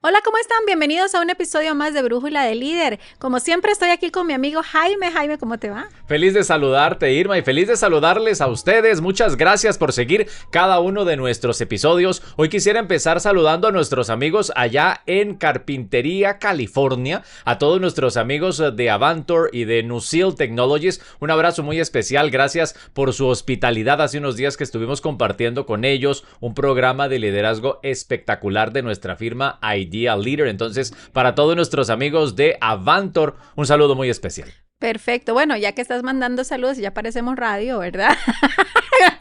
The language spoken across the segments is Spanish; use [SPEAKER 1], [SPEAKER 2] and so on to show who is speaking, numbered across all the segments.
[SPEAKER 1] Hola, ¿cómo están? Bienvenidos a un episodio más de Brújula de Líder. Como siempre estoy aquí con mi amigo Jaime. Jaime, ¿cómo te va?
[SPEAKER 2] Feliz de saludarte, Irma, y feliz de saludarles a ustedes. Muchas gracias por seguir cada uno de nuestros episodios. Hoy quisiera empezar saludando a nuestros amigos allá en Carpintería, California, a todos nuestros amigos de Avantor y de Nusil Technologies. Un abrazo muy especial. Gracias por su hospitalidad. Hace unos días que estuvimos compartiendo con ellos un programa de liderazgo espectacular de nuestra firma Idea Leader. Entonces, para todos nuestros amigos de Avantor, un saludo muy especial.
[SPEAKER 1] Perfecto. Bueno, ya que estás mandando saludos, ya parecemos radio, ¿verdad?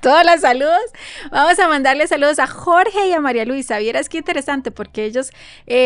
[SPEAKER 1] Todos los saludos. Vamos a mandarle saludos a Jorge y a María Luisa. Vieras qué interesante, porque ellos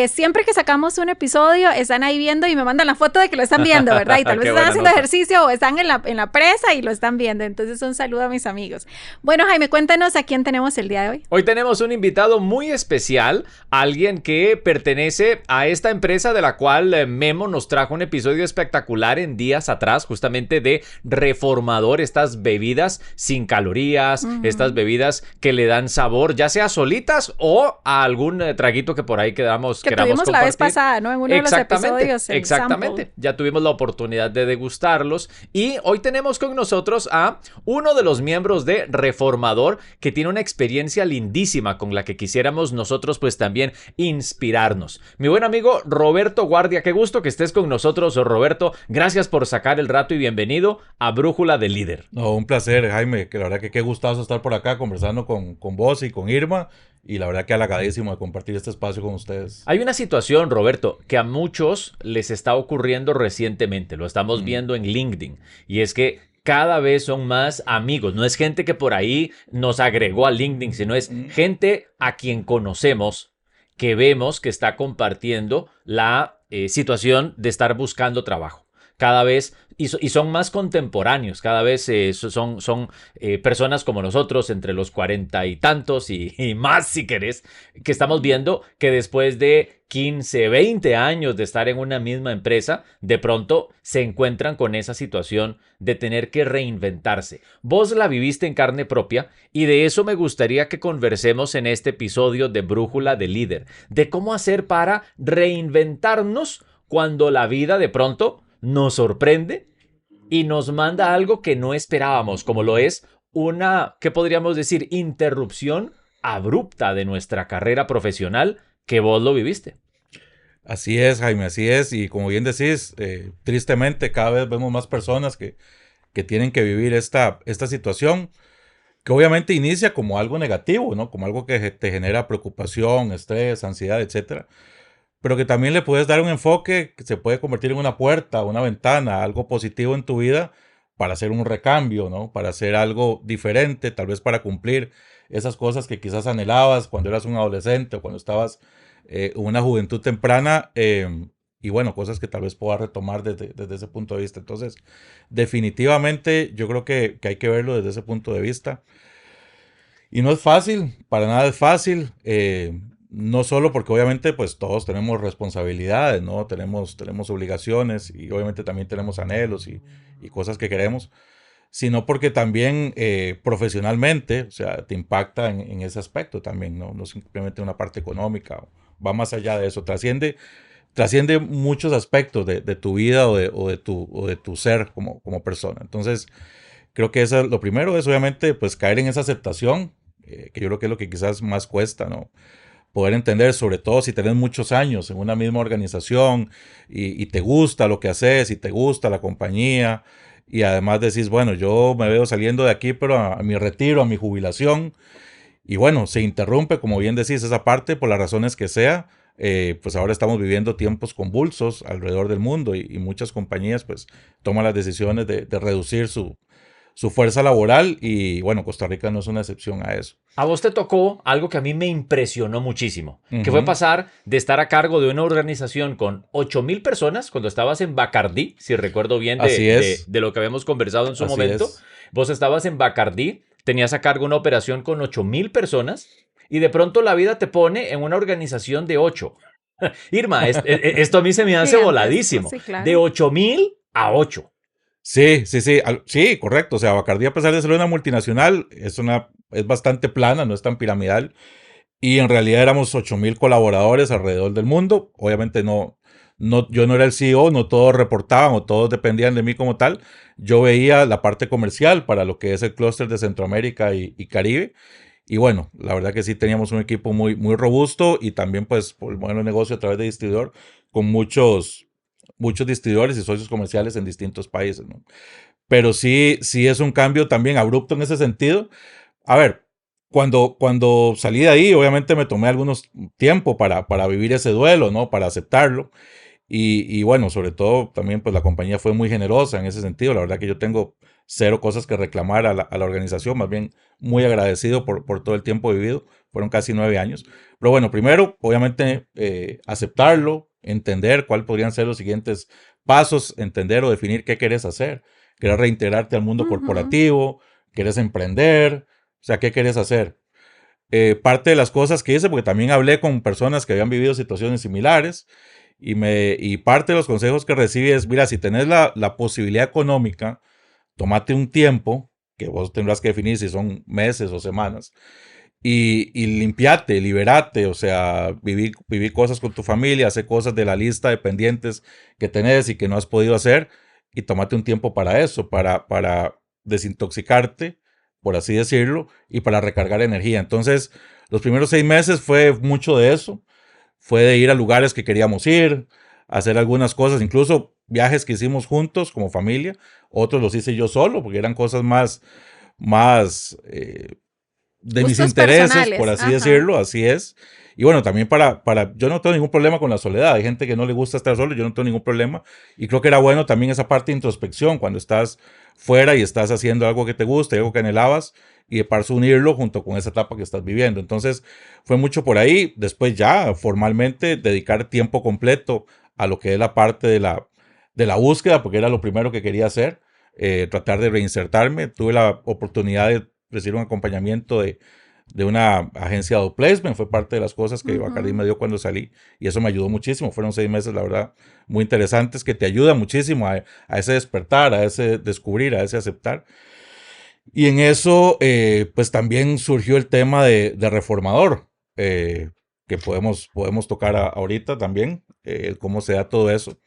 [SPEAKER 1] siempre que sacamos un episodio están ahí viendo y me mandan la foto de que lo están viendo, ¿verdad? Y tal vez están haciendo ejercicio o están en la presa y lo están viendo. Entonces, un saludo a mis amigos. Bueno, Jaime, cuéntanos a quién tenemos el día de hoy.
[SPEAKER 2] Hoy tenemos un invitado muy especial, alguien que pertenece a esta empresa de la cual Memo nos trajo un episodio espectacular en días atrás, justamente de Reformador, estas bebidas sin calorías, estas bebidas que le dan sabor, ya sea solitas o a algún traguito que por ahí queramos
[SPEAKER 1] tuvimos la vez pasada, ¿no? En uno de los episodios.
[SPEAKER 2] Exactamente, ya tuvimos la oportunidad de degustarlos y hoy tenemos con nosotros a uno de los miembros de Reformador que tiene una experiencia lindísima con la que quisiéramos nosotros pues también inspirarnos. Mi buen amigo Roberto Guardia, qué gusto que estés con nosotros, Roberto. Gracias por sacar el rato y bienvenido a Brújula de Líder.
[SPEAKER 3] No, un placer, Jaime, que la verdad que qué gustazo estar por acá conversando con vos y con Irma, y la verdad que halagadísimo de compartir este espacio con ustedes.
[SPEAKER 2] Hay una situación, Roberto, que a muchos les está ocurriendo recientemente, lo estamos viendo en LinkedIn, y es que cada vez son más amigos. No es gente que por ahí nos agregó a LinkedIn, sino es gente a quien conocemos, que vemos que está compartiendo la situación de estar buscando trabajo. Cada vez, y son más contemporáneos, cada vez son personas como nosotros, entre los 40 y tantos y más si querés, que estamos viendo que después de 15, 20 años de estar en una misma empresa, de pronto se encuentran con esa situación de tener que reinventarse. Vos la viviste en carne propia y de eso me gustaría que conversemos en este episodio de Brújula de Líder, de cómo hacer para reinventarnos cuando la vida de pronto nos sorprende y nos manda algo que no esperábamos, como lo es una, ¿qué podríamos decir? Interrupción abrupta de nuestra carrera profesional, que vos lo viviste.
[SPEAKER 3] Así es, Jaime, así es, y como bien decís, tristemente cada vez vemos más personas que tienen que vivir esta situación, que obviamente inicia como algo negativo, ¿no? Como algo que te genera preocupación, estrés, ansiedad, etcétera, pero que también le puedes dar un enfoque que se puede convertir en una puerta, una ventana, algo positivo en tu vida para hacer un recambio, ¿no? Para hacer algo diferente, tal vez para cumplir esas cosas que quizás anhelabas cuando eras un adolescente o cuando estabas en una juventud temprana, y bueno, cosas que tal vez puedas retomar desde ese punto de vista. Entonces, definitivamente yo creo que hay que verlo desde ese punto de vista. Y no es fácil, para nada es fácil. No solo porque obviamente pues todos tenemos responsabilidades, ¿no? Tenemos obligaciones y obviamente también tenemos anhelos y cosas que queremos, sino porque también profesionalmente, o sea, te impacta en ese aspecto también, ¿no? No simplemente una parte económica, va más allá de eso, trasciende muchos aspectos de tu vida o de tu ser como persona. Entonces, creo que eso, lo primero es obviamente pues caer en esa aceptación, que yo creo que es lo que quizás más cuesta, ¿no? Poder entender, sobre todo si tenés muchos años en una misma organización y te gusta lo que haces y te gusta la compañía y además decís, bueno, yo me veo saliendo de aquí, pero a mi retiro, a mi jubilación, y bueno, se interrumpe, como bien decís, esa parte por las razones que sea. Pues ahora estamos viviendo tiempos convulsos alrededor del mundo y muchas compañías pues toman las decisiones de reducir su fuerza laboral y bueno, Costa Rica no es una excepción a eso.
[SPEAKER 2] A vos te tocó algo que a mí me impresionó muchísimo, que fue pasar de estar a cargo de una organización con 8,000 personas cuando estabas en Bacardí, si recuerdo bien de lo que habíamos conversado en su momento. Vos estabas en Bacardí, tenías a cargo una operación con 8,000 personas y de pronto la vida te pone en una organización de 8. Irma, esto a mí se me hace voladísimo. Sí, claro. De 8,000 a 8.
[SPEAKER 3] Sí, correcto. O sea, Bacardí, a pesar de ser una multinacional, es bastante plana, no es tan piramidal. y en realidad éramos 8,000 colaboradores alrededor del mundo. Obviamente yo no era el CEO, no todos reportaban o todos dependían de mí como tal. Yo veía la parte comercial para lo que es el clúster de Centroamérica y Caribe. Y bueno, la verdad que sí teníamos un equipo muy, muy robusto y también pues por el modelo de negocio a través de distribuidor con muchos distribuidores y socios comerciales en distintos países, ¿no? Pero sí es un cambio también abrupto en ese sentido. A ver, cuando salí de ahí, obviamente me tomé algunos tiempo para vivir ese duelo, ¿no? Para aceptarlo. Y bueno, sobre todo también pues la compañía fue muy generosa en ese sentido. La verdad que yo tengo cero cosas que reclamar a la organización, más bien muy agradecido por todo el tiempo vivido. Fueron casi 9 años. Pero bueno, primero, obviamente, aceptarlo, entender cuáles podrían ser los siguientes pasos, entender o definir qué querés hacer. ¿Querés reintegrarte al mundo corporativo? ¿Querés emprender? O sea, ¿qué querés hacer? Parte de las cosas que hice, porque también hablé con personas que habían vivido situaciones similares, y parte de los consejos que recibí es, mira, si tenés la posibilidad económica, tomate un tiempo, que vos tendrás que definir si son meses o semanas, y limpiate, liberate, o sea, viví cosas con tu familia, hace cosas de la lista de pendientes que tenés y que no has podido hacer, y tómate un tiempo para eso, para desintoxicarte, por así decirlo, y para recargar energía. Entonces, los primeros 6 meses fue mucho de eso, fue de ir a lugares que queríamos ir, hacer algunas cosas, incluso viajes que hicimos juntos como familia, otros los hice yo solo, porque eran cosas más de mis
[SPEAKER 1] Gustos
[SPEAKER 3] intereses,
[SPEAKER 1] personales.
[SPEAKER 3] por así
[SPEAKER 1] Ajá.
[SPEAKER 3] decirlo, así es. Y bueno, también yo no tengo ningún problema con la soledad. Hay gente que no le gusta estar solo, yo no tengo ningún problema. Y creo que era bueno también esa parte de introspección, cuando estás fuera y estás haciendo algo que te gusta, algo que anhelabas, y de paso unirlo junto con esa etapa que estás viviendo. Entonces, fue mucho por ahí. Después ya, formalmente, dedicar tiempo completo a lo que es la parte de la búsqueda, porque era lo primero que quería hacer, tratar de reinsertarme. Tuve la oportunidad de recibir un acompañamiento de una agencia de outplacement, fue parte de las cosas que Bacardi me dio cuando salí, y eso me ayudó muchísimo. Fueron 6 meses, la verdad, muy interesantes, que te ayudan muchísimo a ese despertar, a ese descubrir, a ese aceptar. Y en eso, pues también surgió el tema de reformador, que podemos tocar ahorita también, cómo se da todo eso.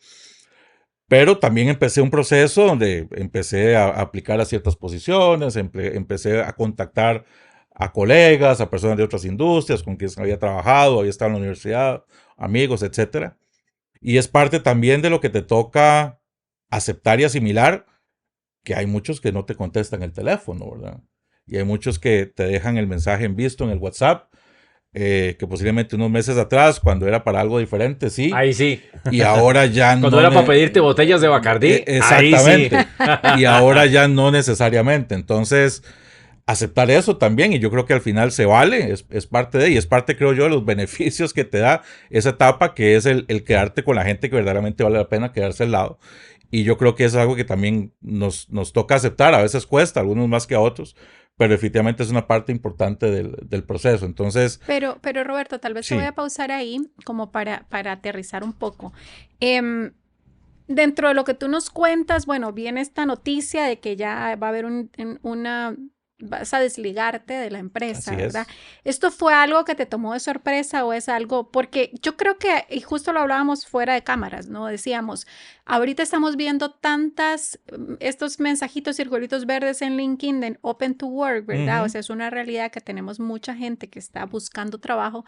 [SPEAKER 3] Pero también empecé un proceso donde empecé a aplicar a ciertas posiciones, empecé a contactar a colegas, a personas de otras industrias con quienes había trabajado, había estado en la universidad, amigos, etcétera. Y es parte también de lo que te toca aceptar y asimilar, que hay muchos que no te contestan el teléfono, ¿verdad? Y hay muchos que te dejan el mensaje en visto en el WhatsApp, que posiblemente unos meses atrás, cuando era para algo diferente, sí.
[SPEAKER 2] Ahí sí.
[SPEAKER 3] Y ahora ya no.
[SPEAKER 2] Cuando era para pedirte botellas de Bacardí,
[SPEAKER 3] exactamente.
[SPEAKER 2] Ahí sí.
[SPEAKER 3] Y ahora ya no necesariamente. Entonces, aceptar eso también, y yo creo que al final se vale, es parte y es parte, creo yo, de los beneficios que te da esa etapa, que es el quedarte con la gente que verdaderamente vale la pena quedarse al lado. Y yo creo que es algo que también nos toca aceptar, a veces cuesta, algunos más que a otros, pero definitivamente es una parte importante del proceso. Entonces,
[SPEAKER 1] Pero Roberto, tal vez te
[SPEAKER 3] sí.
[SPEAKER 1] voy a pausar ahí como para aterrizar un poco. Dentro de lo que tú nos cuentas, bueno, viene esta noticia de que ya va a haber vas a desligarte de la empresa,
[SPEAKER 3] Así es.
[SPEAKER 1] ¿verdad? ¿Esto fue algo que te tomó de sorpresa o es algo? Porque yo creo que, y justo lo hablábamos fuera de cámaras, ¿no? Decíamos, ahorita estamos viendo estos mensajitos, circulitos verdes en LinkedIn de Open to Work, ¿verdad? O sea, es una realidad que tenemos mucha gente que está buscando trabajo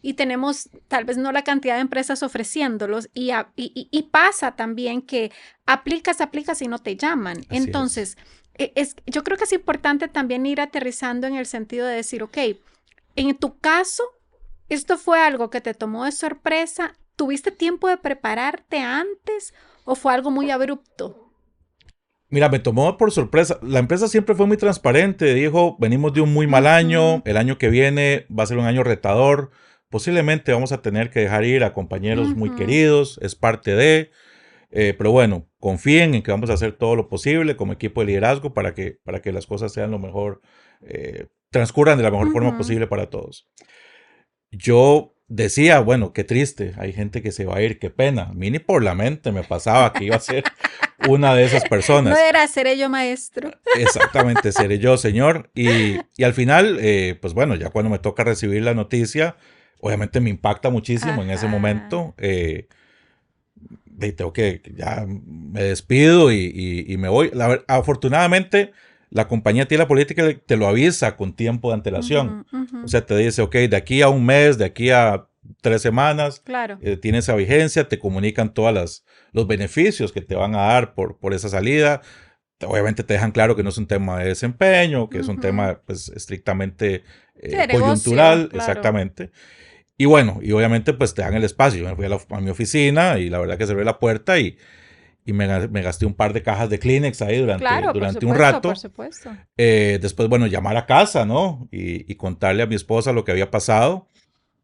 [SPEAKER 1] y tenemos tal vez no la cantidad de empresas ofreciéndolos, y pasa también que aplicas y no te llaman.
[SPEAKER 3] Así
[SPEAKER 1] Entonces, yo creo que es importante también ir aterrizando en el sentido de decir, ok, en tu caso, ¿esto fue algo que te tomó de sorpresa? ¿Tuviste tiempo de prepararte antes o fue algo muy abrupto?
[SPEAKER 3] Mira, me tomó por sorpresa. La empresa siempre fue muy transparente. Dijo, venimos de un muy mal año. El año que viene va a ser un año retador. Posiblemente vamos a tener que dejar ir a compañeros muy queridos. Es parte de... pero bueno, confíen en que vamos a hacer todo lo posible como equipo de liderazgo para que las cosas sean lo mejor, transcurran de la mejor forma posible para todos. Yo decía, bueno, qué triste, hay gente que se va a ir, qué pena. A mí ni por la mente me pasaba que iba a ser una de esas
[SPEAKER 1] No
[SPEAKER 3] personas.
[SPEAKER 1] era seré yo maestro.
[SPEAKER 3] Exactamente, seré yo, señor. Y al final, pues bueno, ya cuando me toca recibir la noticia, obviamente me impacta muchísimo en ese
[SPEAKER 1] Ajá.
[SPEAKER 3] momento. Y tengo que, ya me despido y me voy. Afortunadamente, la compañía tiene la política que te lo avisa con tiempo de antelación.
[SPEAKER 1] Ujú, ujú.
[SPEAKER 3] O sea, te dice, ok, de aquí a un mes, de aquí a 3 semanas,
[SPEAKER 1] Claro.
[SPEAKER 3] tiene esa vigencia, te comunican todos los beneficios que te van a dar por esa salida. Obviamente te dejan claro que no es un tema de desempeño, que es un
[SPEAKER 1] Ujú.
[SPEAKER 3] tema pues estrictamente
[SPEAKER 1] Sí, de negocio,
[SPEAKER 3] coyuntural,
[SPEAKER 1] claro.
[SPEAKER 3] exactamente. Y bueno, y obviamente pues te dan el espacio. Yo me fui a mi oficina y la verdad que cerré la puerta y me gasté un par de cajas de Kleenex ahí
[SPEAKER 1] Claro, por
[SPEAKER 3] durante un
[SPEAKER 1] supuesto, por
[SPEAKER 3] rato.
[SPEAKER 1] supuesto.
[SPEAKER 3] Después, bueno, llamar a casa, ¿no? Y contarle a mi esposa lo que había pasado.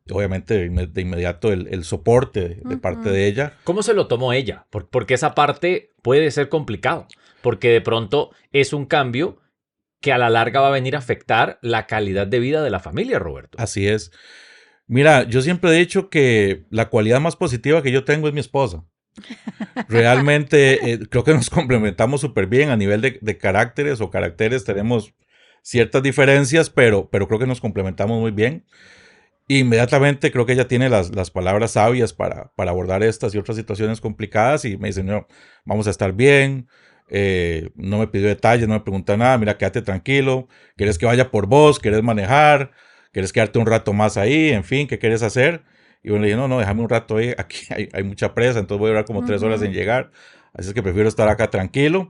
[SPEAKER 3] Obviamente de inmediato el soporte de parte
[SPEAKER 1] Ujú.
[SPEAKER 3] de ella.
[SPEAKER 2] ¿Cómo se lo tomó ella? Porque esa parte puede ser complicado, porque de pronto es un cambio que a la larga va a venir a afectar la calidad de vida de la familia, Roberto.
[SPEAKER 3] Así es. Mira, yo siempre he dicho que la cualidad más positiva que yo tengo es mi esposa. Realmente creo que nos complementamos súper bien a nivel de caracteres o caracteres. Tenemos ciertas diferencias, pero creo que nos complementamos muy bien. Inmediatamente creo que ella tiene las palabras sabias para abordar estas y otras situaciones complicadas y me dice, no, vamos a estar bien. No me pidió detalles, no me preguntó nada. Mira, quédate tranquilo. ¿Quieres que vaya por vos? ¿Quieres manejar? ¿Quieres quedarte un rato más ahí? En fin, ¿qué quieres hacer? Y bueno, le dije, no, no, déjame un rato ahí. Aquí hay mucha presa, entonces voy a durar como 3 horas en
[SPEAKER 1] Ujú.
[SPEAKER 3] llegar. Así es que prefiero estar acá tranquilo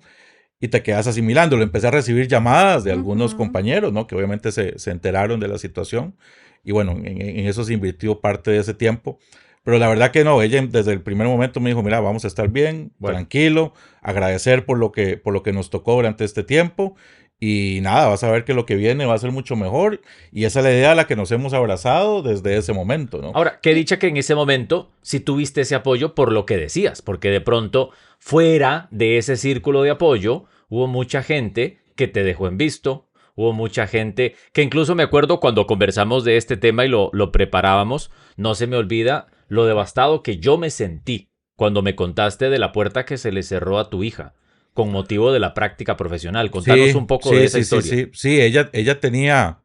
[SPEAKER 3] y te quedas asimilando. Empecé a recibir llamadas de algunos
[SPEAKER 1] Ujú.
[SPEAKER 3] compañeros, ¿no? Que obviamente se enteraron de la situación. Y bueno, en eso se invirtió parte de ese tiempo. Pero la verdad que no, ella desde el primer momento me dijo, mira, vamos a estar bien,
[SPEAKER 2] Bueno,
[SPEAKER 3] tranquilo, agradecer por lo que nos tocó durante este tiempo. Y nada, vas a ver que lo que viene va a ser mucho mejor. Y esa es la idea a la que nos hemos abrazado desde ese momento, ¿no?
[SPEAKER 2] ahora, qué
[SPEAKER 1] Y
[SPEAKER 2] dicha que en ese momento sí tuviste ese apoyo por lo que decías, porque de pronto fuera de ese círculo de apoyo hubo mucha gente que te dejó en visto, hubo mucha gente que incluso me acuerdo cuando conversamos de este tema y lo preparábamos, no se me olvida lo devastado que yo me sentí cuando me contaste de la puerta que se le cerró a tu hija con motivo de la práctica profesional. Contanos
[SPEAKER 3] Sí,
[SPEAKER 2] un poco de
[SPEAKER 3] sí,
[SPEAKER 2] esa
[SPEAKER 3] sí, sí,
[SPEAKER 2] historia.
[SPEAKER 3] sí. Sí, ella tenía,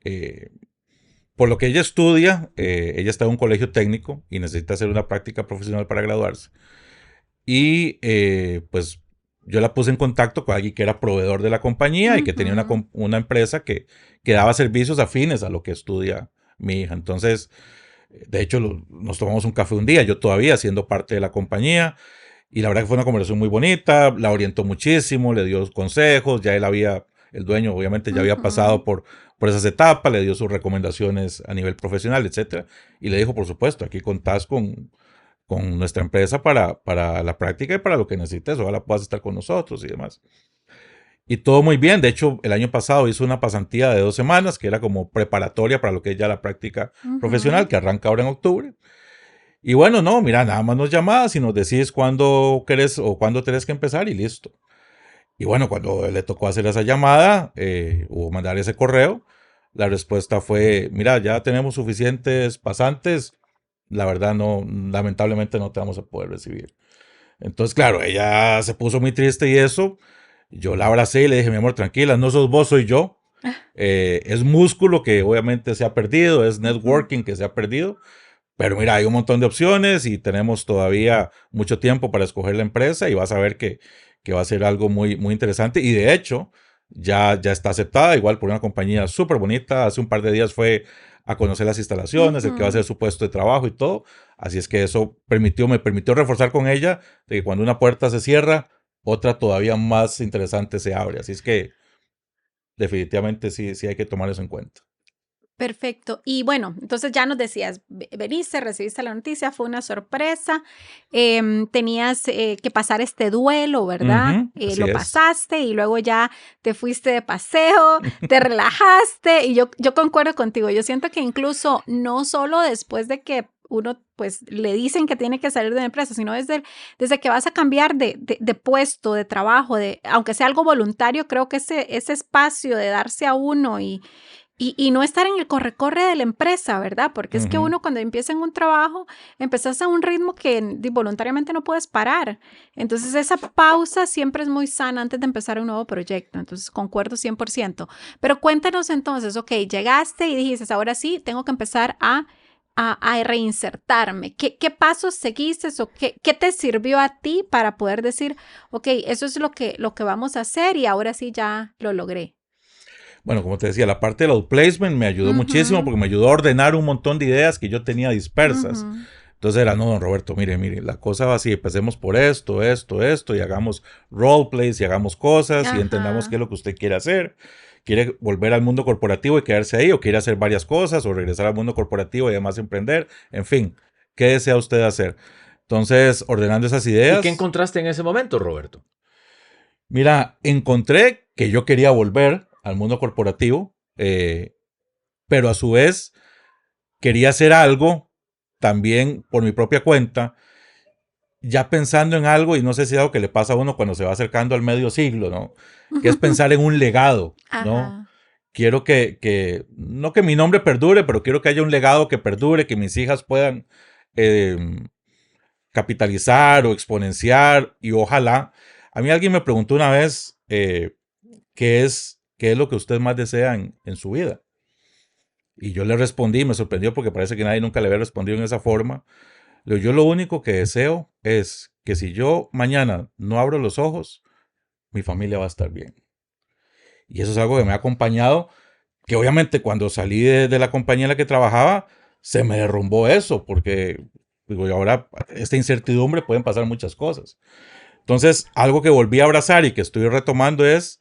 [SPEAKER 3] eh, por lo que ella estudia, ella está en un colegio técnico y necesita hacer una práctica profesional para graduarse. Y pues yo la puse en contacto con alguien que era proveedor de la compañía y que tenía
[SPEAKER 1] ujú.
[SPEAKER 3] una empresa que daba servicios afines a lo que estudia mi hija. Entonces, de hecho, nos tomamos un café un día, yo todavía siendo parte de la compañía. Y la verdad que fue una conversación muy bonita, la orientó muchísimo, le dio consejos, el dueño obviamente ya había
[SPEAKER 1] Ujú.
[SPEAKER 3] pasado por esas etapas, le dio sus recomendaciones a nivel profesional, etcétera. Y le dijo, por supuesto, aquí contás con nuestra empresa para la práctica y para lo que necesites, ojalá puedas estar con nosotros y demás. Y todo muy bien, de hecho, el año pasado hizo una pasantía de 2 semanas, que era como preparatoria para lo que es ya la práctica
[SPEAKER 1] Ujú.
[SPEAKER 3] profesional, que arranca ahora en octubre. Y bueno, no, mira, nada más nos llamás y nos decís cuándo querés o cuándo tenés que empezar y listo. Y bueno, cuando le tocó hacer esa llamada o mandar ese correo, la respuesta fue, mira, ya tenemos suficientes pasantes, la verdad no, lamentablemente no te vamos a poder recibir. Entonces, claro, ella se puso muy triste y eso, yo la abracé y le dije, mi amor, tranquila, no sos vos, soy yo. Es músculo que obviamente se ha perdido, es
[SPEAKER 1] Ujú.
[SPEAKER 3] networking que se ha perdido, pero mira, hay un montón de opciones y tenemos todavía mucho tiempo para escoger la empresa y vas a ver que va a ser algo muy, muy interesante. Y de hecho, ya está aceptada igual por una compañía súper bonita. Hace un par de días fue a conocer las instalaciones, el que va a
[SPEAKER 1] Ujú.
[SPEAKER 3] ser su puesto de trabajo y todo. Así es que eso me permitió reforzar con ella de que cuando una puerta se cierra, otra todavía más interesante se abre. Así es que definitivamente sí, sí hay que tomar eso en cuenta.
[SPEAKER 1] Perfecto. Y bueno, entonces ya nos decías, veniste, recibiste la noticia, fue una sorpresa, tenías que pasar este duelo, ¿verdad?
[SPEAKER 3] Ujú, así
[SPEAKER 1] Lo
[SPEAKER 3] es.
[SPEAKER 1] pasaste y luego ya te fuiste de paseo, te relajaste y yo concuerdo contigo, yo siento que incluso no solo después de que uno pues le dicen que tiene que salir de la empresa, sino desde que vas a cambiar de puesto, de trabajo, aunque sea algo voluntario, creo que ese espacio de darse a uno Y no estar en el corre-corre de la empresa, ¿verdad? Porque es que uno cuando empieza en un trabajo, empezás a un ritmo que voluntariamente no puedes parar. Entonces esa pausa siempre es muy sana antes de empezar un nuevo proyecto. Entonces concuerdo 100%. Pero cuéntanos entonces, ok, llegaste y dijiste, ahora sí, tengo que empezar a reinsertarme. ¿Qué pasos seguiste o qué te sirvió a ti para poder decir, ok, eso es lo que vamos a hacer y ahora sí ya lo logré?
[SPEAKER 3] Bueno, como te decía, la parte del outplacement me ayudó muchísimo porque me ayudó a ordenar un montón de ideas que yo tenía dispersas. Entonces era, no, don Roberto, mire, la cosa va así, empecemos por esto, y hagamos roleplays y hagamos cosas y entendamos qué es lo que usted quiere hacer. ¿Quiere volver al mundo corporativo y quedarse ahí o quiere hacer varias cosas o regresar al mundo corporativo y además emprender? En fin, ¿qué desea usted hacer? Entonces, ordenando esas ideas.
[SPEAKER 2] ¿Y qué encontraste en ese momento, Roberto?
[SPEAKER 3] Mira, encontré que yo quería volver al mundo corporativo, pero a su vez quería hacer algo también por mi propia cuenta, ya pensando en algo, y no sé si es algo que le pasa a uno cuando se va acercando al medio siglo, ¿no? Que es pensar en un legado, ¿no? Quiero no que mi nombre perdure, pero quiero que haya un legado que perdure, que mis hijas puedan capitalizar o exponenciar, y ojalá. A mí alguien me preguntó una vez qué es lo que usted más desea en su vida. Y yo le respondí, me sorprendió porque parece que nadie nunca le había respondido en esa forma. Yo lo único que deseo es que si yo mañana no abro los ojos, mi familia va a estar bien. Y eso es algo que me ha acompañado, que obviamente cuando salí de la compañía en la que trabajaba, se me derrumbó eso, porque digo, ahora esta incertidumbre pueden pasar muchas cosas. Entonces, algo que volví a abrazar y que estoy retomando es,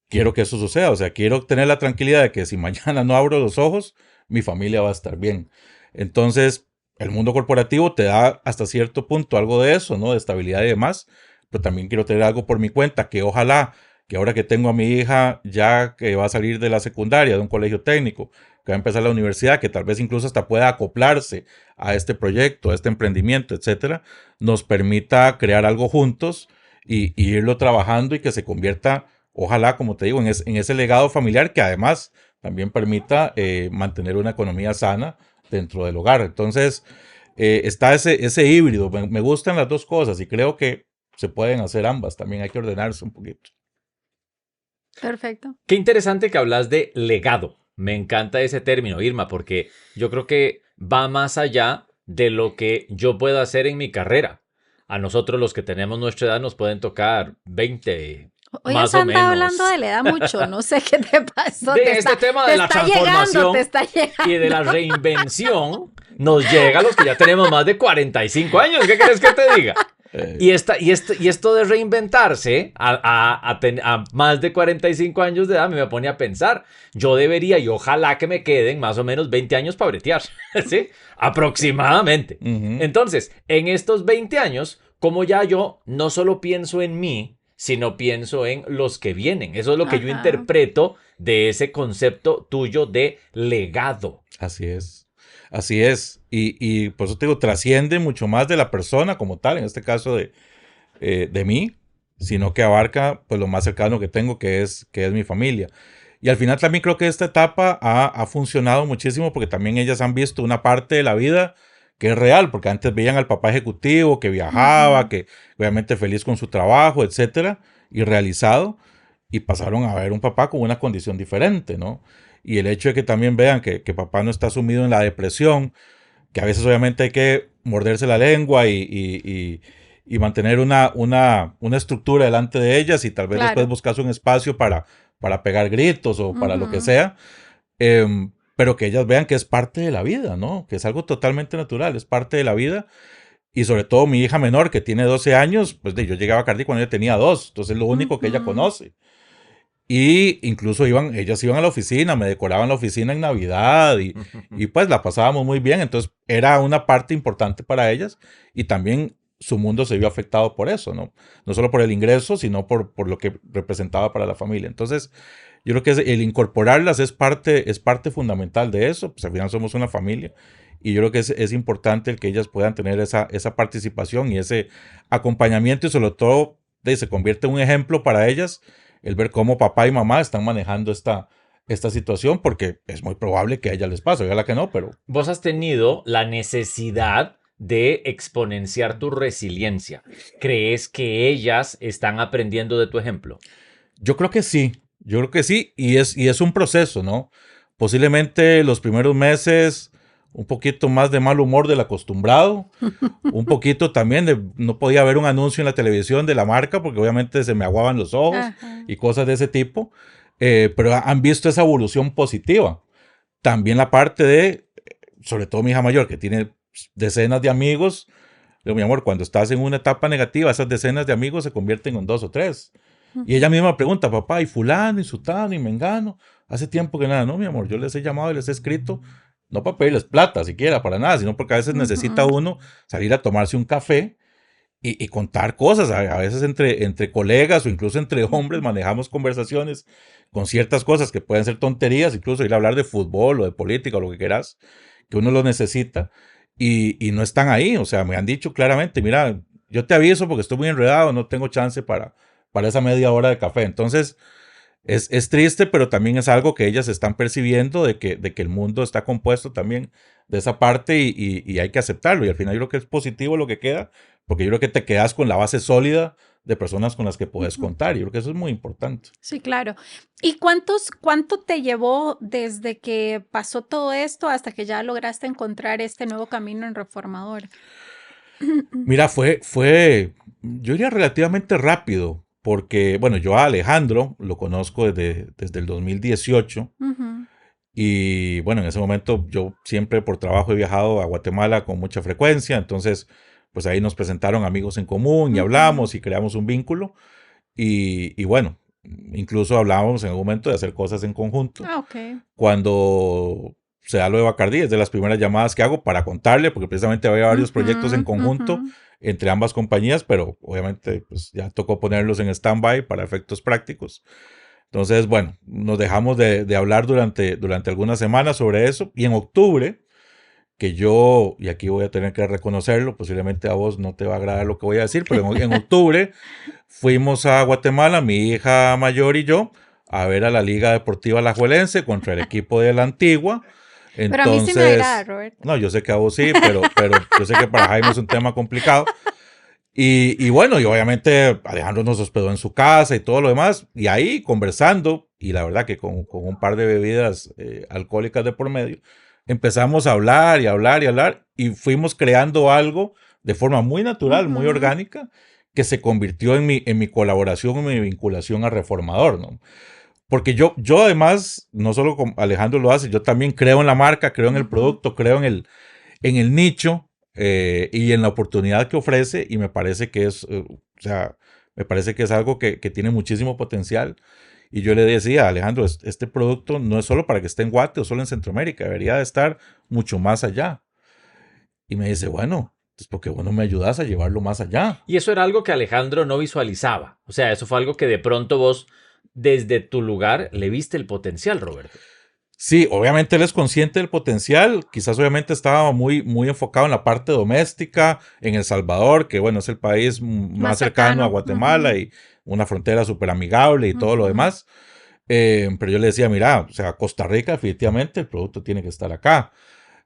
[SPEAKER 3] quiero que eso suceda, o sea, quiero tener la tranquilidad de que si mañana no abro los ojos, mi familia va a estar bien. Entonces, el mundo corporativo te da hasta cierto punto algo de eso, ¿no? De estabilidad y demás, pero también quiero tener algo por mi cuenta, que ojalá, que ahora que tengo a mi hija ya que va a salir de la secundaria, de un colegio técnico, que va a empezar la universidad, que tal vez incluso hasta pueda acoplarse a este proyecto, a este emprendimiento, etcétera, nos permita crear algo juntos y irlo trabajando y que se convierta, ojalá, como te digo, en ese legado familiar que además también permita mantener una economía sana dentro del hogar. Entonces, está ese híbrido. Me gustan las dos cosas y creo que se pueden hacer ambas. También hay que ordenarse un poquito.
[SPEAKER 1] Perfecto.
[SPEAKER 2] Qué interesante que hablas de legado. Me encanta ese término, Irma, porque yo creo que va más allá de lo que yo pueda hacer en mi carrera. A nosotros los que tenemos nuestra edad nos pueden tocar 20
[SPEAKER 1] Hoy
[SPEAKER 2] más
[SPEAKER 1] has
[SPEAKER 2] o menos.
[SPEAKER 1] andado hablando de la edad mucho, no sé qué te pasó.
[SPEAKER 2] De este tema de la transformación y de la reinvención nos llega a los que ya tenemos más de 45 años. ¿Qué quieres que te diga? Y esto de reinventarse a más de 45 años de edad me pone a pensar, yo debería y ojalá que me queden más o menos 20 años para bretear, ¿sí? Aproximadamente. Entonces, en estos 20 años, como ya yo no solo pienso en mí, sino pienso en los que vienen. Eso es lo que yo interpreto de ese concepto tuyo de legado.
[SPEAKER 3] Así es. Así es. Y por eso te digo, trasciende mucho más de la persona como tal, en este caso de mí, sino que abarca pues lo más cercano que tengo, que es mi familia. Y al final también creo que esta etapa ha funcionado muchísimo porque también ellas han visto una parte de la vida que es real, porque antes veían al papá ejecutivo que viajaba, que obviamente feliz con su trabajo, etcétera, y realizado, y pasaron a ver un papá con una condición diferente, ¿no? Y el hecho de que también vean que papá no está sumido en la depresión, que a veces obviamente hay que morderse la lengua y mantener una estructura delante de ellas y tal vez después buscarse un espacio para pegar gritos o para lo que sea, pero que ellas vean que es parte de la vida, ¿no? Que es algo totalmente natural, es parte de la vida. Y sobre todo mi hija menor, que tiene 12 años, pues yo llegaba a Cardi cuando ella tenía 2, entonces es lo único que ella conoce. Y incluso ellas iban a la oficina, me decoraban la oficina en Navidad y pues la pasábamos muy bien, entonces era una parte importante para ellas y también su mundo se vio afectado por eso, ¿no? No solo por el ingreso, sino por lo que representaba para la familia. Entonces, yo creo que el incorporarlas es parte fundamental de eso, pues al final somos una familia y yo creo que es importante el que ellas puedan tener esa participación y ese acompañamiento y sobre todo se convierte en un ejemplo para ellas el ver cómo papá y mamá están manejando esta esta situación porque es muy probable que a ella les pase, ojalá que no, pero...
[SPEAKER 2] Vos has tenido la necesidad de exponenciar tu resiliencia. ¿Crees que ellas están aprendiendo de tu ejemplo?
[SPEAKER 3] Yo creo que sí, y es un proceso, ¿no? Posiblemente los primeros meses un poquito más de mal humor del acostumbrado, un poquito también de no podía ver un anuncio en la televisión de la marca porque obviamente se me aguaban los ojos
[SPEAKER 1] Ajá.
[SPEAKER 3] y cosas de ese tipo, pero han visto esa evolución positiva. También la parte de, sobre todo mi hija mayor que tiene decenas de amigos, le digo, mi amor, cuando estás en una etapa negativa, esas decenas de amigos se convierten en 2 o 3. Y ella misma pregunta, papá, ¿y fulano, y sutano, y mengano? Hace tiempo que nada, no, mi amor, yo les he llamado y les he escrito, no para pedirles plata siquiera, para nada, sino porque a veces necesita uno salir a tomarse un café y contar cosas. A veces entre colegas o incluso entre hombres manejamos conversaciones con ciertas cosas que pueden ser tonterías, incluso ir a hablar de fútbol o de política o lo que quieras, que uno lo necesita y no están ahí. O sea, me han dicho claramente, mira, yo te aviso porque estoy muy enredado, no tengo chance para esa media hora de café. Entonces, es triste, pero también es algo que ellas están percibiendo de que el mundo está compuesto también de esa parte y hay que aceptarlo. Y al final yo creo que es positivo lo que queda, porque yo creo que te quedas con la base sólida de personas con las que puedes contar. Y yo creo que eso es muy importante.
[SPEAKER 1] Sí, claro. ¿Y cuánto te llevó desde que pasó todo esto hasta que ya lograste encontrar este nuevo camino en Reformador?
[SPEAKER 3] Mira, yo diría relativamente rápido, porque, bueno, yo a Alejandro lo conozco desde el 2018
[SPEAKER 1] Ujú.
[SPEAKER 3] y, bueno, en ese momento yo siempre por trabajo he viajado a Guatemala con mucha frecuencia, entonces, pues ahí nos presentaron amigos en común y
[SPEAKER 1] Ujú.
[SPEAKER 3] hablamos y creamos un vínculo y bueno, incluso hablábamos en algún momento de hacer cosas en conjunto.
[SPEAKER 1] Ah, ok.
[SPEAKER 3] Cuando se da lo de Bacardí, es de las primeras llamadas que hago para contarle, porque precisamente había varios proyectos en
[SPEAKER 1] Ujú, ujú.
[SPEAKER 3] conjunto entre ambas compañías, pero obviamente pues ya tocó ponerlos en stand-by para efectos prácticos. Entonces, bueno, nos dejamos de hablar durante algunas semanas sobre eso y en octubre, que yo, y aquí voy a tener que reconocerlo, posiblemente a vos no te va a agradar lo que voy a decir, pero en octubre fuimos a Guatemala, mi hija mayor y yo, a ver a la Liga Deportiva Alajuelense contra el equipo de la Antigua.
[SPEAKER 1] Pero a mí sí me agrada,
[SPEAKER 3] Entonces,
[SPEAKER 1] Roberto.
[SPEAKER 3] no, yo sé que a vos sí, pero yo sé que para Jaime es un tema complicado. Y bueno, y obviamente Alejandro nos hospedó en su casa y todo lo demás, y ahí conversando, y la verdad que con un par de bebidas alcohólicas de por medio, empezamos a hablar y hablar y hablar, y fuimos creando algo de forma muy natural, muy
[SPEAKER 1] Ujú.
[SPEAKER 3] orgánica, que se convirtió en mi colaboración, en mi vinculación a Reformador, ¿no? Porque yo además, no solo con Alejandro lo hace, yo también creo en la marca, creo en el
[SPEAKER 1] Ujú.
[SPEAKER 3] producto, creo en el nicho y en la oportunidad que ofrece y me parece que es, o sea, me parece que es algo que tiene muchísimo potencial. Y yo le decía a Alejandro, este producto no es solo para que esté en Guate o solo en Centroamérica, debería de estar mucho más allá. Y me dice, bueno, pues porque vos no me ayudas a llevarlo más allá.
[SPEAKER 2] Y eso era algo que Alejandro no visualizaba. O sea, eso fue algo que de pronto vos, desde tu lugar, le viste el potencial, Roberto.
[SPEAKER 3] Sí, obviamente él es consciente del potencial, quizás obviamente estaba muy enfocado en la parte doméstica, en El Salvador, que bueno, es el país
[SPEAKER 1] Más
[SPEAKER 3] más cercano a
[SPEAKER 1] cercano.
[SPEAKER 3] Guatemala
[SPEAKER 1] Ujú.
[SPEAKER 3] y una frontera súper amigable y todo lo
[SPEAKER 1] Ujú.
[SPEAKER 3] demás. Pero yo le decía, mira, o sea, Costa Rica definitivamente el producto tiene que estar acá.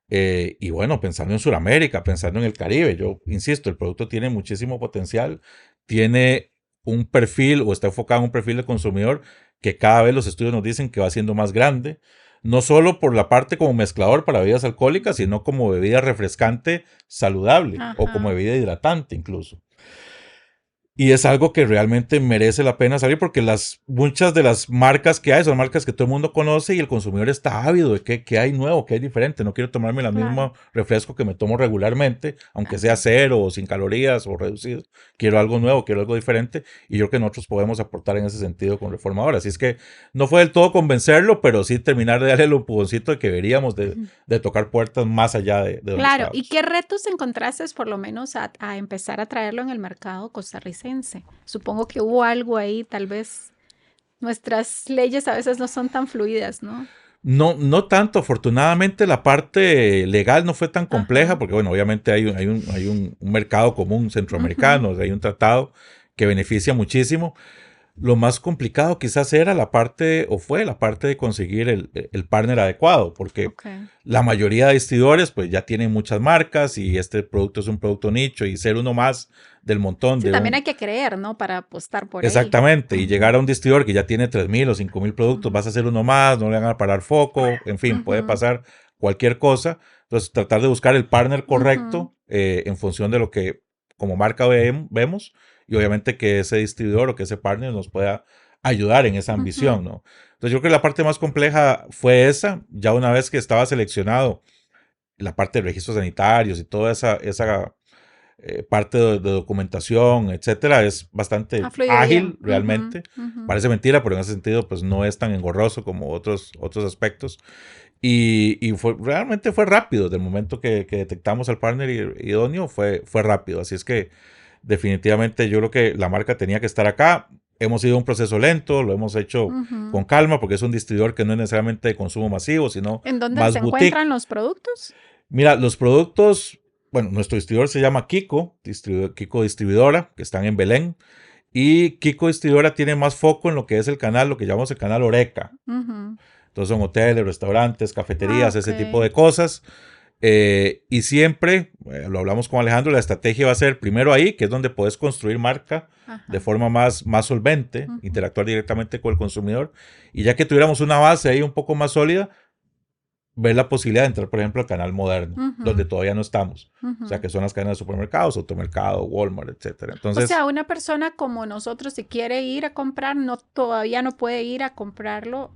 [SPEAKER 3] Y bueno, pensando en Sudamérica, pensando en el Caribe, yo insisto, el producto tiene muchísimo potencial, tiene un perfil o está enfocado en un perfil de consumidor que cada vez los estudios nos dicen que va siendo más grande, no solo por la parte como mezclador para bebidas alcohólicas, sino como bebida refrescante saludable o como
[SPEAKER 1] Ajá.
[SPEAKER 3] bebida hidratante incluso. Y es algo que realmente merece la pena salir porque muchas de las marcas que hay son marcas que todo el mundo conoce y el consumidor está ávido de qué hay nuevo, qué hay diferente. No quiero tomarme el
[SPEAKER 1] Claro.
[SPEAKER 3] mismo refresco que me tomo regularmente, aunque sea
[SPEAKER 1] Ajá.
[SPEAKER 3] cero o sin calorías o reducido. Quiero algo nuevo, quiero algo diferente y yo creo que nosotros podemos aportar en ese sentido con Reformador. Así es que no fue del todo convencerlo, pero sí terminar de darle el empujoncito de que deberíamos de tocar puertas más allá de donde
[SPEAKER 1] Claro, ¿y
[SPEAKER 3] estábamos.
[SPEAKER 1] qué retos encontraste por lo menos a empezar a traerlo en el mercado costarricense? Supongo que hubo algo ahí, tal vez nuestras leyes a veces no son tan fluidas, ¿no?
[SPEAKER 3] No, no tanto, afortunadamente la parte legal no fue tan compleja,
[SPEAKER 1] Ajá.
[SPEAKER 3] porque bueno, obviamente hay un mercado común
[SPEAKER 1] Ujú.
[SPEAKER 3] centroamericano, hay un tratado que beneficia muchísimo, Lo más complicado quizás era la parte, o fue la parte de conseguir el partner adecuado, porque la mayoría de distribuidores pues ya tienen muchas marcas y este producto es un producto nicho y ser uno más del montón.
[SPEAKER 1] Sí, también hay que creer, ¿no? Para apostar por
[SPEAKER 3] Exactamente,
[SPEAKER 1] ahí.
[SPEAKER 3] Y llegar a un distribuidor que ya tiene 3,000 o 5,000 productos, vas a hacer uno más, no le van a parar foco, en fin, puede pasar cualquier cosa. Entonces, tratar de buscar el partner correcto en función de lo que como marca vemos y obviamente que ese distribuidor o que ese partner nos pueda ayudar en esa ambición, ¿no? Entonces, yo creo que la parte más compleja fue esa, ya una vez que estaba seleccionado la parte de registros sanitarios y toda esa parte de documentación, etcétera, es bastante ágil realmente. Parece mentira, pero en ese sentido pues no es tan engorroso como otros aspectos. Y realmente fue rápido. Del momento que detectamos al partner idóneo fue rápido. Así es que definitivamente yo creo que la marca tenía que estar acá. Hemos ido un proceso lento, lo hemos hecho con calma porque es un distribuidor que no es necesariamente de consumo masivo, sino
[SPEAKER 1] ¿En dónde
[SPEAKER 3] más
[SPEAKER 1] se
[SPEAKER 3] boutique.
[SPEAKER 1] encuentran los productos?
[SPEAKER 3] Mira, los productos, bueno, nuestro distribuidor se llama Kiko Distribuidora, que están en Belén. Y Kiko Distribuidora tiene más foco en lo que es el canal, lo que llamamos el canal Oreca. Entonces son hoteles, restaurantes, cafeterías, ese tipo de cosas. Y siempre, lo hablamos con Alejandro, la estrategia va a ser primero ahí, que es donde puedes construir marca de forma más solvente, interactuar directamente con el consumidor. Y ya que tuviéramos una base ahí un poco más sólida, ver la posibilidad de entrar, por ejemplo, al canal moderno, donde todavía no estamos. O sea, que son las cadenas de supermercados, automercado, Walmart, etcétera. Entonces,
[SPEAKER 1] o sea, una persona como nosotros, si quiere ir a comprar, todavía no puede ir a comprarlo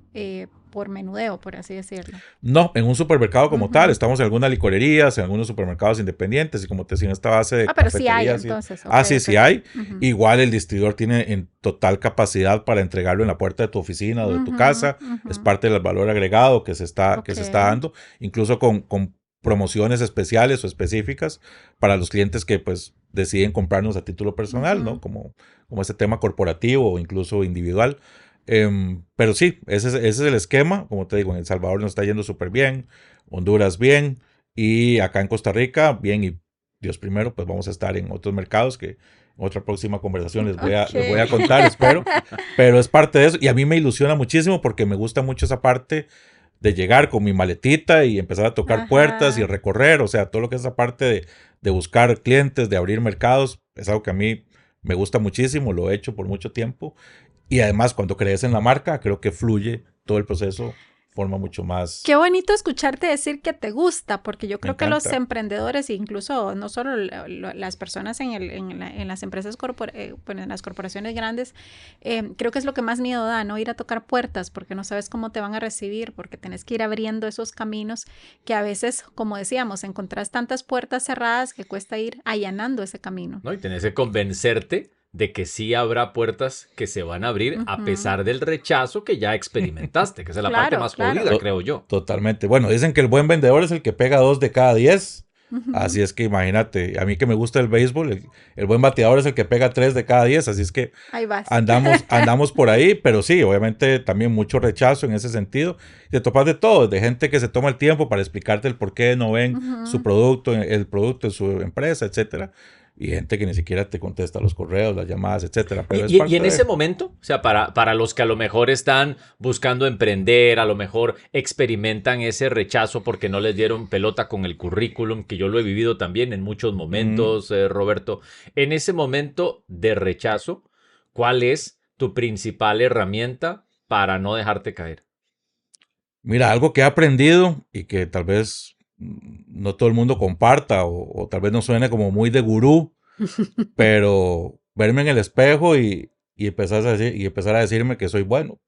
[SPEAKER 1] por menudeo, por así decirlo.
[SPEAKER 3] No, en un supermercado como tal. Estamos en algunas licorerías, en algunos supermercados independientes y como te decía, en esta base de
[SPEAKER 1] pero sí hay, entonces.
[SPEAKER 3] Sí hay. Igual el distribuidor tiene en total capacidad para entregarlo en la puerta de tu oficina o de tu casa. Es parte del valor agregado que se está dando, incluso con promociones especiales o específicas para los clientes que pues deciden comprarnos a título personal, ¿no? Como este tema corporativo o incluso individual. Pero sí, ese es el esquema. Como te digo, en El Salvador nos está yendo súper bien, Honduras bien, y acá en Costa Rica bien, y Dios primero, pues vamos a estar en otros mercados que en otra próxima conversación les voy a contar, espero. Pero es parte de eso, y a mí me ilusiona muchísimo porque me gusta mucho esa parte de llegar con mi maletita y empezar a tocar puertas y recorrer, o sea, todo lo que es esa parte de buscar clientes, de abrir mercados, es algo que a mí me gusta muchísimo, lo he hecho por mucho tiempo. Y además, cuando crees en la marca, creo que fluye todo el proceso, forma mucho más.
[SPEAKER 1] Qué bonito escucharte decir que te gusta, porque yo creo que los emprendedores, incluso no solo las personas en las empresas, en las corporaciones grandes, creo que es lo que más miedo da, ¿no? Ir a tocar puertas, porque no sabes cómo te van a recibir, porque tienes que ir abriendo esos caminos que a veces, como decíamos, encontrás tantas puertas cerradas que cuesta ir allanando ese camino.
[SPEAKER 2] No, y tenés que convencerte de que sí habrá puertas que se van a abrir a pesar del rechazo que ya experimentaste, que esa es la parte más jodida, creo yo.
[SPEAKER 3] Totalmente. Bueno, dicen que el buen vendedor es el que pega 2 de cada 10. Así es que imagínate, a mí que me gusta el béisbol, el buen bateador es el que pega 3 de cada 10, así es que
[SPEAKER 1] ahí vas.
[SPEAKER 3] andamos por ahí, pero sí, obviamente también mucho rechazo en ese sentido. Te topas de todo, de gente que se toma el tiempo para explicarte el por qué no ven su producto, el producto en su empresa, etcétera. Y gente que ni siquiera te contesta los correos, las llamadas, etcétera. Pero
[SPEAKER 2] y en ese momento, o sea, para los que a lo mejor están buscando emprender, a lo mejor experimentan ese rechazo porque no les dieron pelota con el currículum, que yo lo he vivido también en muchos momentos, Roberto. En ese momento de rechazo, ¿cuál es tu principal herramienta para no dejarte caer?
[SPEAKER 3] Mira, algo que he aprendido y que tal vez no todo el mundo comparta o tal vez no suene como muy de gurú, pero verme en el espejo y empezar a decirme que soy bueno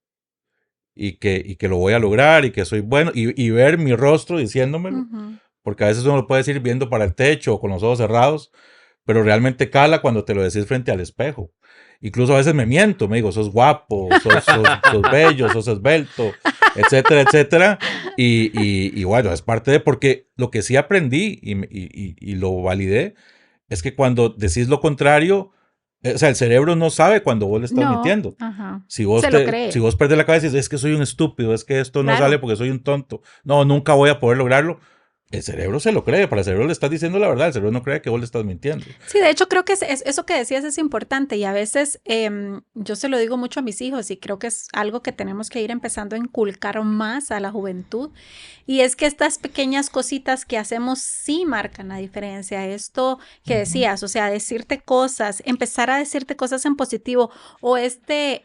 [SPEAKER 3] y que lo voy a lograr y que soy bueno y ver mi rostro diciéndomelo, porque a veces uno lo puede decir viendo para el techo o con los ojos cerrados, pero realmente cala cuando te lo decís frente al espejo. Incluso a veces me miento, me digo, sos guapo, sos bello, sos esbelto, etcétera, etcétera. Y bueno, es parte de, porque lo que sí aprendí y lo validé, es que cuando decís lo contrario, o sea, el cerebro no sabe cuando vos le estás mintiendo. Si vos perdés la cabeza y dices, es que soy un estúpido, es que esto no sale porque soy un tonto, no, nunca voy a poder lograrlo. el cerebro se lo cree, para el cerebro le estás diciendo la verdad, el cerebro no cree que vos le estás mintiendo.
[SPEAKER 1] Sí, de hecho creo que eso que decías es importante y a veces yo se lo digo mucho a mis hijos y creo que es algo que tenemos que ir empezando a inculcar más a la juventud y es que estas pequeñas cositas que hacemos sí marcan la diferencia. Esto que decías, o sea, decirte cosas, empezar a decirte cosas en positivo o este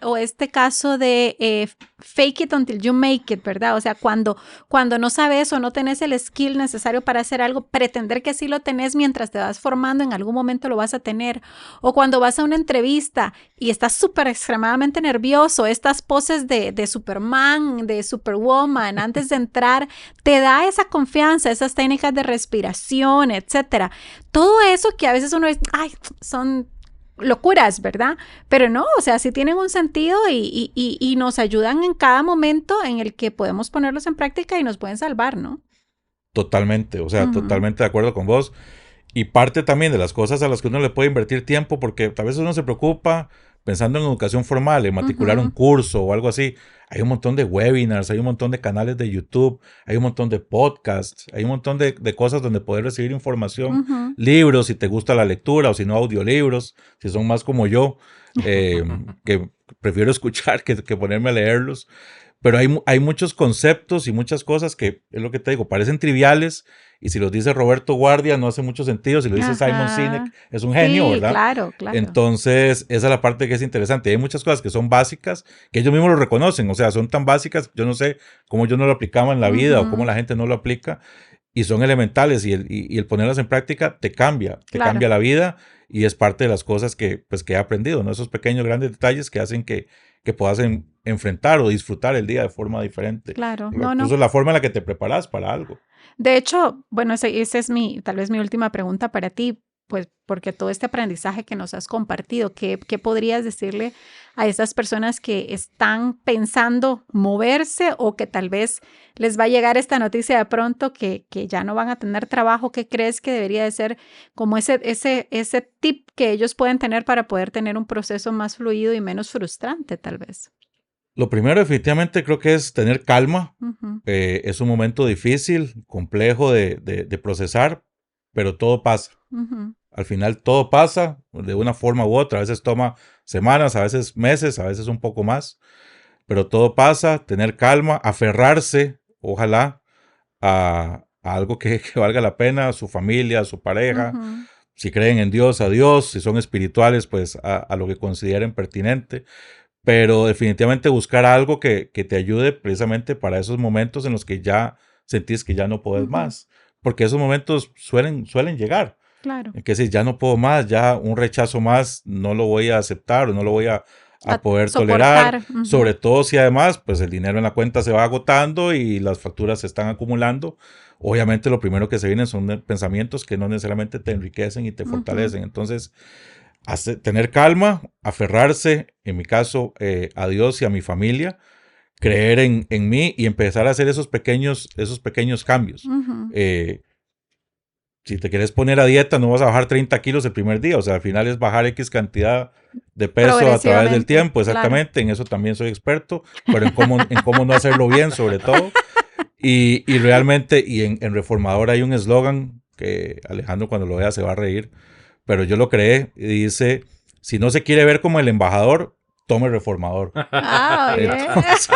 [SPEAKER 1] caso de fake it until you make it, ¿verdad? O sea, cuando no sabes o no tenés el skill necesario para hacer algo, pretender que sí lo tenés mientras te vas formando, en algún momento lo vas a tener. O cuando vas a una entrevista y estás súper extremadamente nervioso, estas poses de Superman, de Superwoman, antes de entrar, te da esa confianza, esas técnicas de respiración, etcétera. Todo eso que a veces uno dice, ay, son locuras, ¿verdad? Pero no, o sea, sí tienen un sentido y nos ayudan en cada momento en el que podemos ponerlos en práctica y nos pueden salvar, ¿no?
[SPEAKER 3] Totalmente, o sea, totalmente de acuerdo con vos. Y parte también de las cosas a las que uno le puede invertir tiempo, porque a veces uno se preocupa pensando en educación formal, en matricular un curso o algo así. Hay un montón de webinars, hay un montón de canales de YouTube, hay un montón de podcasts, hay un montón de cosas donde poder recibir información, libros si te gusta la lectura o si no audiolibros, si son más como yo, que prefiero escuchar que ponerme a leerlos. Pero hay muchos conceptos y muchas cosas que, es lo que te digo, parecen triviales y si los dice Roberto Guardia no hace mucho sentido, si lo dice Simon Sinek es un genio,
[SPEAKER 1] sí,
[SPEAKER 3] ¿verdad?
[SPEAKER 1] Claro.
[SPEAKER 3] Entonces esa es la parte que es interesante. Hay muchas cosas que son básicas, que ellos mismos lo reconocen, o sea, son tan básicas, yo no sé cómo yo no lo aplicaba en la vida o cómo la gente no lo aplica y son elementales y el ponerlas en práctica te cambia la vida y es parte de las cosas que he aprendido, ¿no? Esos pequeños grandes detalles que hacen que puedas enfrentar o disfrutar el día de forma diferente.
[SPEAKER 1] Claro,
[SPEAKER 3] Incluso la forma en la que te preparas para algo.
[SPEAKER 1] De hecho, bueno, esa es tal vez mi última pregunta para ti, pues porque todo este aprendizaje que nos has compartido, ¿qué podrías decirle a esas personas que están pensando moverse o que tal vez les va a llegar esta noticia de pronto que ya no van a tener trabajo? ¿Qué crees que debería de ser como ese tip que ellos pueden tener para poder tener un proceso más fluido y menos frustrante tal vez?
[SPEAKER 3] Lo primero definitivamente creo que es tener calma. Es un momento difícil, complejo de procesar, pero todo pasa. Al final todo pasa de una forma u otra. A veces toma semanas, a veces meses, a veces un poco más, pero todo pasa. Tener calma, aferrarse, ojalá, a algo que valga la pena, a su familia, a su pareja. Si creen en Dios, a Dios. Si son espirituales, pues a lo que consideren pertinente. Pero definitivamente buscar algo que te ayude precisamente para esos momentos en los que ya sentís que ya no podés más. Porque esos momentos suelen llegar.
[SPEAKER 1] Claro.
[SPEAKER 3] Que si ya no puedo más, ya un rechazo más no lo voy a aceptar o no lo voy a poder tolerar. Sobre todo si además pues el dinero en la cuenta se va agotando y las facturas se están acumulando. Obviamente lo primero que se vienen son pensamientos que no necesariamente te enriquecen y te fortalecen. Entonces, tener calma, aferrarse, en mi caso, a Dios y a mi familia, creer en mí y empezar a hacer esos pequeños cambios. Si te quieres poner a dieta, no vas a bajar 30 kilos el primer día. O sea, al final es bajar X cantidad de peso a través del tiempo. Exactamente, claro. En eso también soy experto, pero en cómo no hacerlo bien, sobre todo. Y realmente, y en Reformador hay un eslogan que Alejandro cuando lo vea se va a reír, pero yo lo creé y dice, si no se quiere ver como el embajador, tome Reformador. Entonces,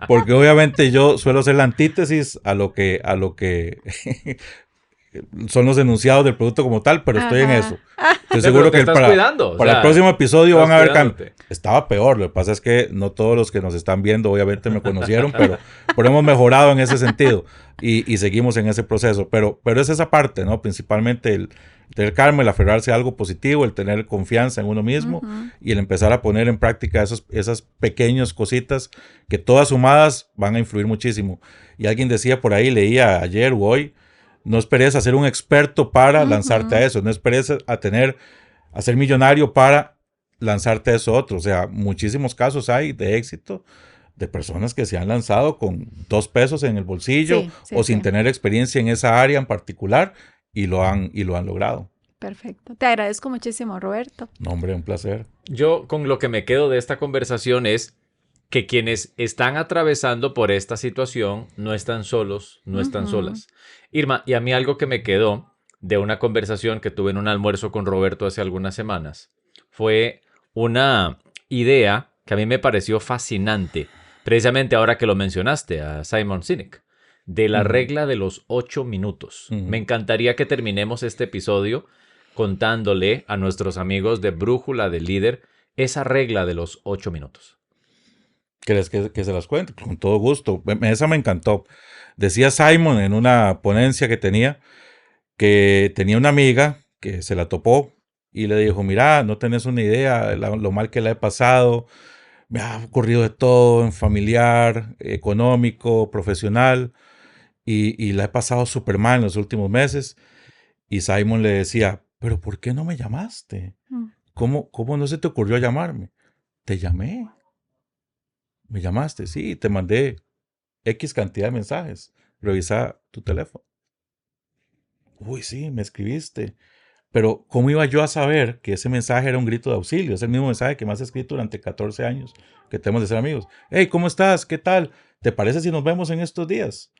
[SPEAKER 3] porque obviamente yo suelo ser la antítesis a lo que son los enunciados del producto como tal, pero estoy en eso. Estoy seguro que para el próximo episodio van a ver que estaba peor. Lo que pasa es que no todos los que nos están viendo obviamente me conocieron, pero hemos mejorado en ese sentido y seguimos en ese proceso. Pero es esa parte, ¿no? Principalmente el tener calma, el aferrarse a algo positivo, el tener confianza en uno mismo y el empezar a poner en práctica esas pequeñas cositas que todas sumadas van a influir muchísimo. Y alguien decía por ahí, leía ayer o hoy, no esperes a ser un experto para lanzarte a eso. No esperes a ser millonario para lanzarte a eso otro. O sea, muchísimos casos hay de éxito de personas que se han lanzado con 2 pesos en el bolsillo o sin tener experiencia en esa área en particular y lo han logrado.
[SPEAKER 1] Perfecto. Te agradezco muchísimo, Roberto.
[SPEAKER 3] No, hombre, un placer.
[SPEAKER 2] Yo con lo que me quedo de esta conversación es que quienes están atravesando por esta situación no están solos, no están solas. Irma, y a mí algo que me quedó de una conversación que tuve en un almuerzo con Roberto hace algunas semanas fue una idea que a mí me pareció fascinante, precisamente ahora que lo mencionaste, a Simon Sinek, de la regla de los 8 minutos. Me encantaría que terminemos este episodio contándole a nuestros amigos de Brújula del Líder esa regla de los 8 minutos.
[SPEAKER 3] ¿Quieres que se las cuente? Con todo gusto. Esa me encantó. Decía Simon en una ponencia que tenía una amiga que se la topó y le dijo, mira, no tenés una idea lo mal que la he pasado. Me ha ocurrido de todo en familiar, económico, profesional y la he pasado súper mal en los últimos meses. Y Simon le decía, pero ¿por qué no me llamaste? ¿Cómo no se te ocurrió llamarme? Te llamé. ¿Me llamaste? Sí, te mandé X cantidad de mensajes. Revisa tu teléfono. Uy, sí, me escribiste. Pero ¿cómo iba yo a saber que ese mensaje era un grito de auxilio? Es el mismo mensaje que me has escrito durante 14 años que tenemos de ser amigos. Hey, ¿cómo estás? ¿Qué tal? ¿Te parece si nos vemos en estos días?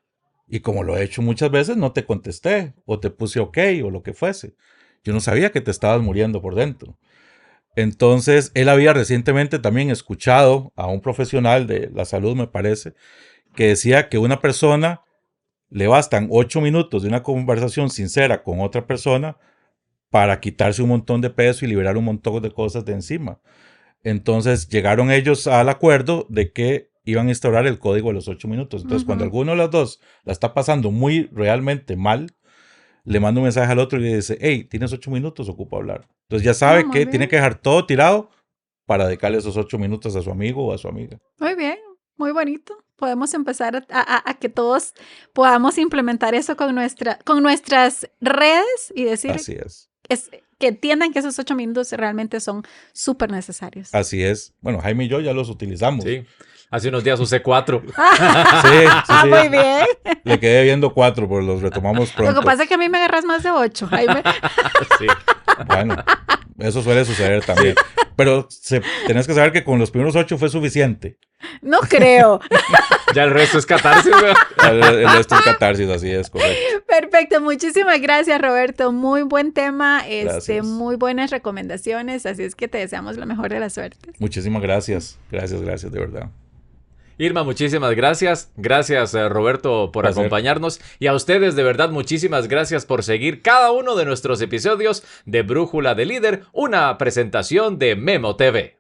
[SPEAKER 3] Y como lo he hecho muchas veces, no te contesté o te puse ok o lo que fuese. Yo no sabía que te estabas muriendo por dentro. Entonces, él había recientemente también escuchado a un profesional de la salud, me parece, que decía que una persona le bastan 8 minutos de una conversación sincera con otra persona para quitarse un montón de peso y liberar un montón de cosas de encima. Entonces, llegaron ellos al acuerdo de que iban a instaurar el código de los 8 minutos. Entonces, cuando alguno de los dos la está pasando muy realmente mal, le manda un mensaje al otro y le dice, hey, tienes 8 minutos, ocupo hablar. Entonces ya sabe que tiene que dejar todo tirado para dedicarle esos 8 minutos a su amigo o a su amiga.
[SPEAKER 1] Muy bien, muy bonito. Podemos empezar a que todos podamos implementar eso con nuestras redes y decir
[SPEAKER 3] Así es.
[SPEAKER 1] Que entiendan que esos 8 minutos realmente son súper necesarios.
[SPEAKER 3] Así es. Bueno, Jaime y yo ya los utilizamos.
[SPEAKER 2] Sí. Hace unos días usé 4.
[SPEAKER 3] Sí.
[SPEAKER 1] Muy bien.
[SPEAKER 3] Le quedé viendo 4, pero los retomamos pronto.
[SPEAKER 1] Lo que pasa es que a mí me agarras más de 8, Jaime.
[SPEAKER 2] Sí.
[SPEAKER 3] Bueno, eso suele suceder también. Pero tenés que saber que con los primeros 8 fue suficiente.
[SPEAKER 1] No creo.
[SPEAKER 2] Ya el resto es catarsis, ¿verdad?
[SPEAKER 3] El resto es catarsis, así es, correcto.
[SPEAKER 1] Perfecto, muchísimas gracias, Roberto. Muy buen tema,
[SPEAKER 3] Gracias.
[SPEAKER 1] muy buenas recomendaciones, así es que te deseamos la mejor de las suertes.
[SPEAKER 3] Muchísimas gracias. Gracias, de verdad.
[SPEAKER 2] Irma, muchísimas gracias. Gracias, Roberto, por
[SPEAKER 3] Placer.
[SPEAKER 2] acompañarnos. Y a ustedes, de verdad, muchísimas gracias por seguir cada uno de nuestros episodios de Brújula de Líder, una presentación de Memo TV.